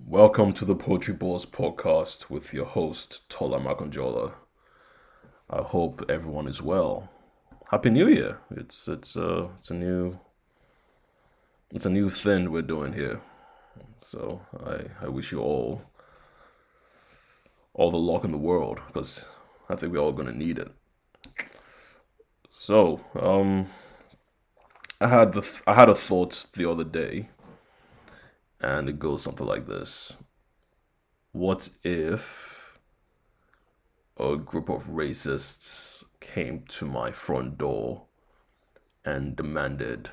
Welcome to the Poetry Balls podcast with your host Tola. I hope everyone is well. Happy New Year! It's a new thing we're doing here. So I wish you all the luck in the world because I think we're all gonna need it. So I had a thought the other day, and it goes something like this: What if a group of racists came to my front door and demanded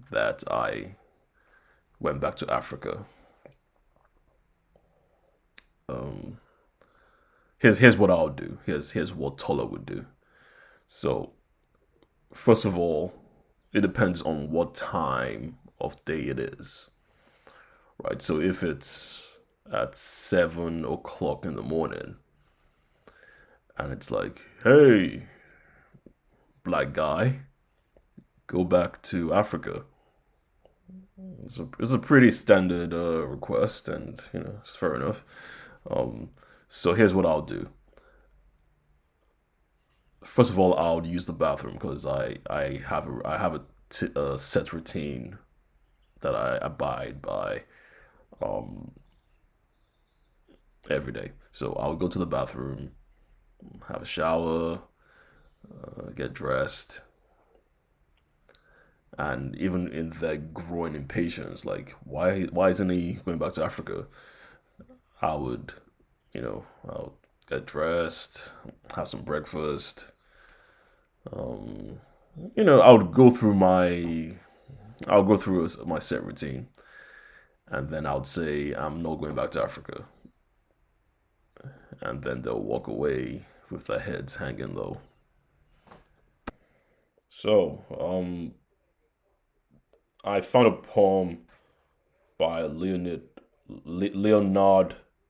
that I went back to Africa? Um, here's what I'll do. Here's what Tola would do. So first of all, it depends on what time of day it is, right? So if it's at 7 o'clock in the morning and it's like, hey, black guy, go back to Africa. It's a pretty standard request, and it's fair enough. Um, so here's what I'll do. First of all, I'll use the bathroom because I have a set routine that I abide by um, every day. So I'll go to the bathroom, have a shower, get dressed, and even in that growing impatience, like why isn't he going back to Africa? I would, I'll get dressed, have some breakfast. Um, I would go through my set routine, and then I would say I'm not going back to Africa, and then they'll walk away with their heads hanging low. So, I found a poem by Leonard.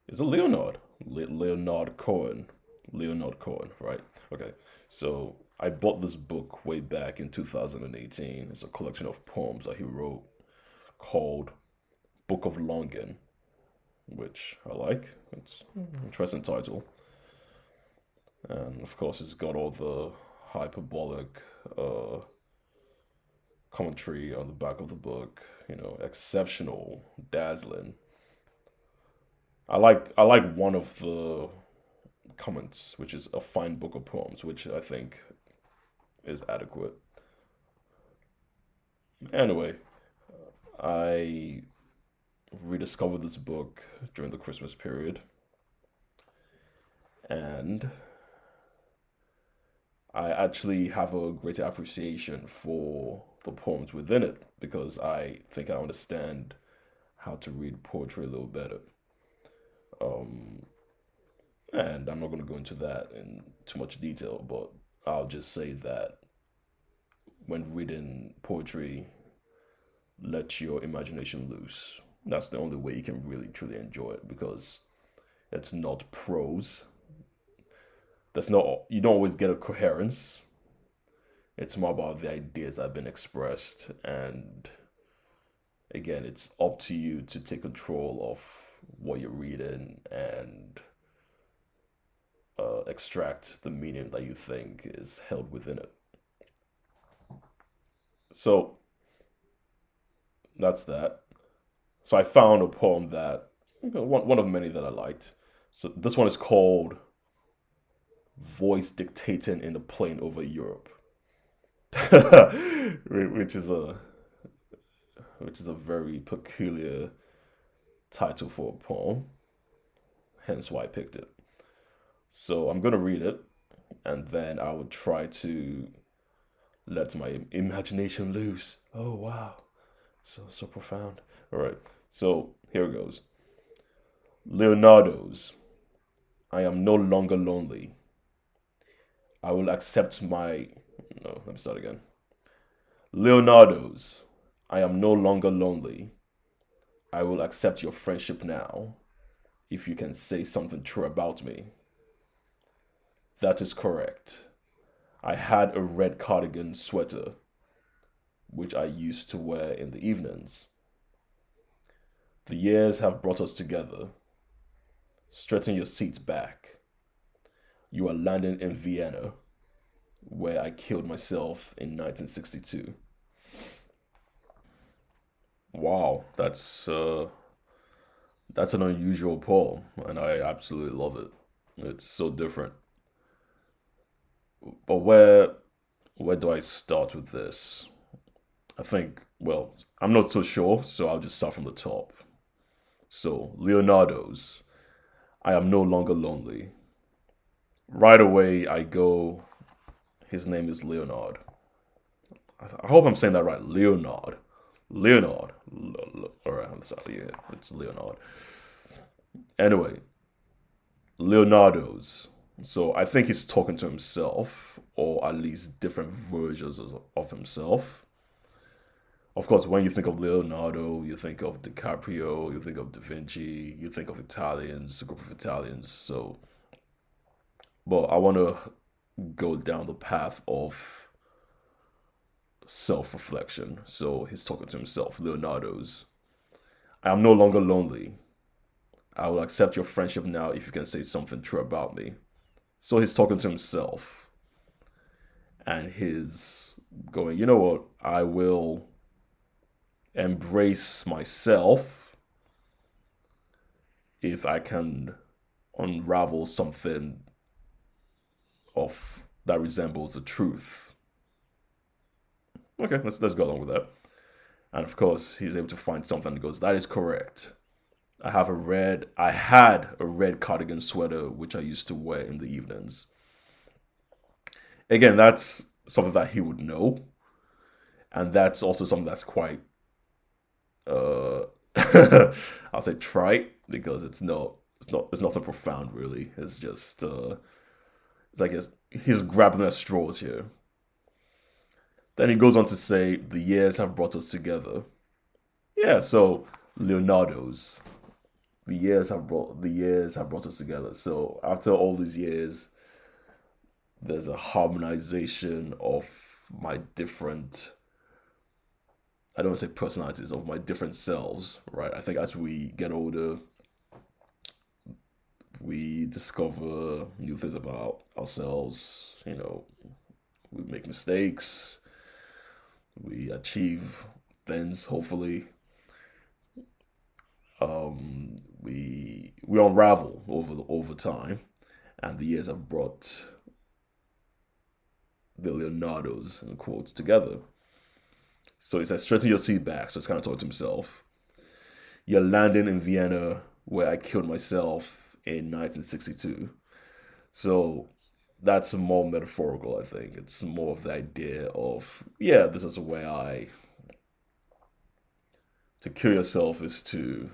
Is it Leonard? Leonard Cohen. Leonard Cohen, right? Okay. So I bought this book way back in 2018. It's a collection of poems that he wrote called Book of Longing, which I like. It's an interesting title. And of course, it's got all the hyperbolic uh, commentary on the back of the book. Exceptional, dazzling. I like one of the comments, which is a fine book of poems, which I think is adequate. Anyway, I rediscovered this book during the Christmas period, and I actually have a greater appreciation for the poems within it because I think I understand how to read poetry a little better. Um, and I'm not going to go into that in too much detail, but I'll just say that when reading poetry, let your imagination loose. That's the only way you can really truly enjoy it because it's not prose. That's not You don't always get a coherence. It's more about the ideas that have been expressed, and again, it's up to you to take control of what you're reading and extract the meaning that you think is held within it. So that's that. So I found a poem that one of many that I liked. So this one is called "Voice Dictating in the Plane Over Europe," which is a very peculiar title for a poem. Hence why I picked it. So I'm gonna read it, and then I would try to let my imagination loose. Oh wow, so profound. All right, so here it goes. Leonardo's. I am no longer lonely. I will accept my. No, let me start again. Leonardo's. I am no longer lonely. I will accept your friendship now if you can say something true about me. That is correct. I had a red cardigan sweater, which I used to wear in the evenings. The years have brought us together. Straighten your seats back. You are landing in Vienna, where I killed myself in 1962. Wow, that's an unusual poem, and I absolutely love it. It's so different. But where do I start with this? I think, well, I'm not so sure, so I'll just start from the top. So, Leonardo's I am no longer lonely. Right away, I go, his name is Leonard. I hope I'm saying that right. Leonard. Leonard. Alright, I'm sorry. Yeah, it's Leonard. Anyway, Leonardo's. So I think he's talking to himself, or at least different versions of himself. Of course, when you think of Leonardo, you think of DiCaprio, you think of Da Vinci, you think of Italians, a group of Italians. So, but I want to go down the path of self reflection. So he's talking to himself, Leonardo's. I am no longer lonely. I will accept your friendship now if you can say something true about me. So he's talking to himself. And he's going, you know what? I will embrace myself if I can unravel something of that resembles the truth. Okay, let's go along with that. And of course, he's able to find something that goes, that is correct. I had a red cardigan sweater which I used to wear in the evenings. Again, that's something that he would know, and that's also something that's quite uh I'll say trite because it's nothing profound really. It's just it's like he's grabbing at straws here. Then he goes on to say the years have brought us together. Yeah, so Leonardo's the years have brought us together. So after all these years, there's a harmonization of my different, I don't want to say personalities, of my different selves, right? I think as we get older, we discover new things about ourselves. We make mistakes, we achieve things, hopefully. We unravel over time, and the years have brought the Leonardos in quotes together. So he says, straighten your seat back. So it's kind of talking to himself. You're landing in Vienna, where I killed myself in 1962. So that's more metaphorical, I think. It's more of the idea of, yeah, this is where to kill yourself is to,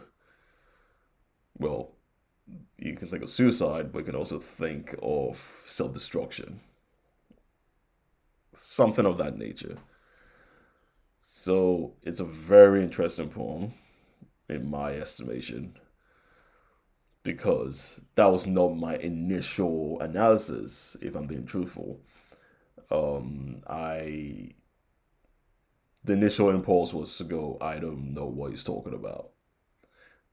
well, you can think of suicide, but you can also think of self destruction. Something of that nature. So it's a very interesting poem, in my estimation, because that was not my initial analysis, if I'm being truthful. I The initial impulse was to go, I don't know what he's talking about.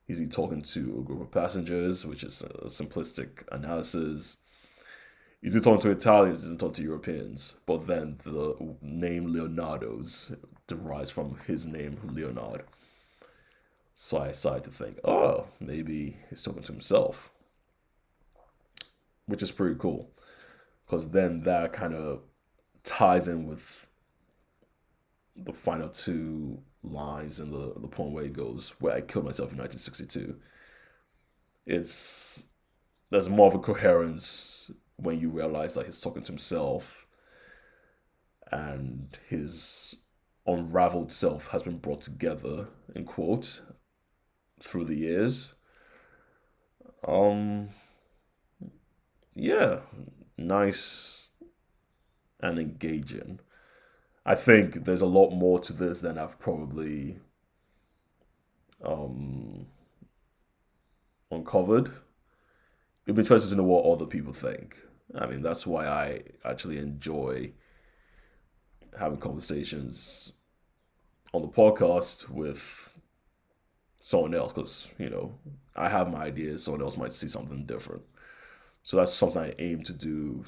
Is he talking to a group of passengers, which is a simplistic analysis? Is he talking to Italians? Is he talking to Europeans? But then the name Leonardo's derives from his name, Leonard. So I decided to think, oh, maybe he's talking to himself, which is pretty cool. Because then that kind of ties in with the final two lines in the poem where he goes, where I killed myself in 1962. It's There's more of a coherence when you realize that he's talking to himself and his unraveled self has been brought together, in quote, through the years. Um, yeah, nice and engaging. I think there's a lot more to this than I've probably um, uncovered. It'd be interesting to know what other people think. I mean, that's why I actually enjoy having conversations on the podcast with someone else, because I have my ideas, someone else might see something different. So that's something I aim to do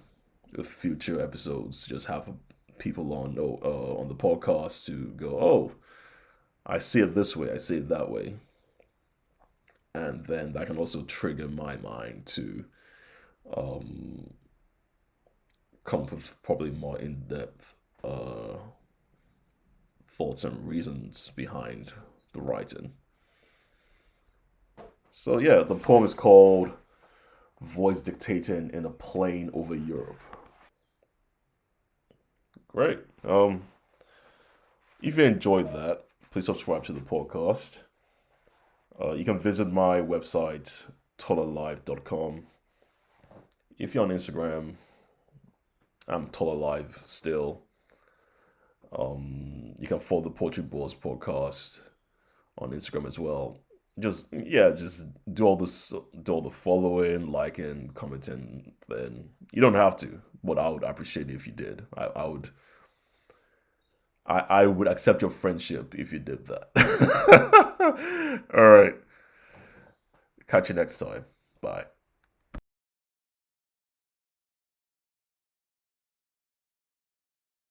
with future episodes. Just have people on the podcast to go, oh, I see it this way, I see it that way, and then that can also trigger my mind to um, come up with probably more in depth thoughts and reasons behind the writing. So yeah, the poem is called "Voice Dictating in a Plane Over Europe." Great. If you enjoyed that, please subscribe to the podcast. You can visit my website, tolalive.com. If you're on Instagram, I'm tolalive still. You can follow the Poetry Boys podcast on Instagram as well. Just do all the following, liking, commenting. Then you don't have to, but I would appreciate it if you did. I would accept your friendship if you did that. All right. Catch you next time. Bye.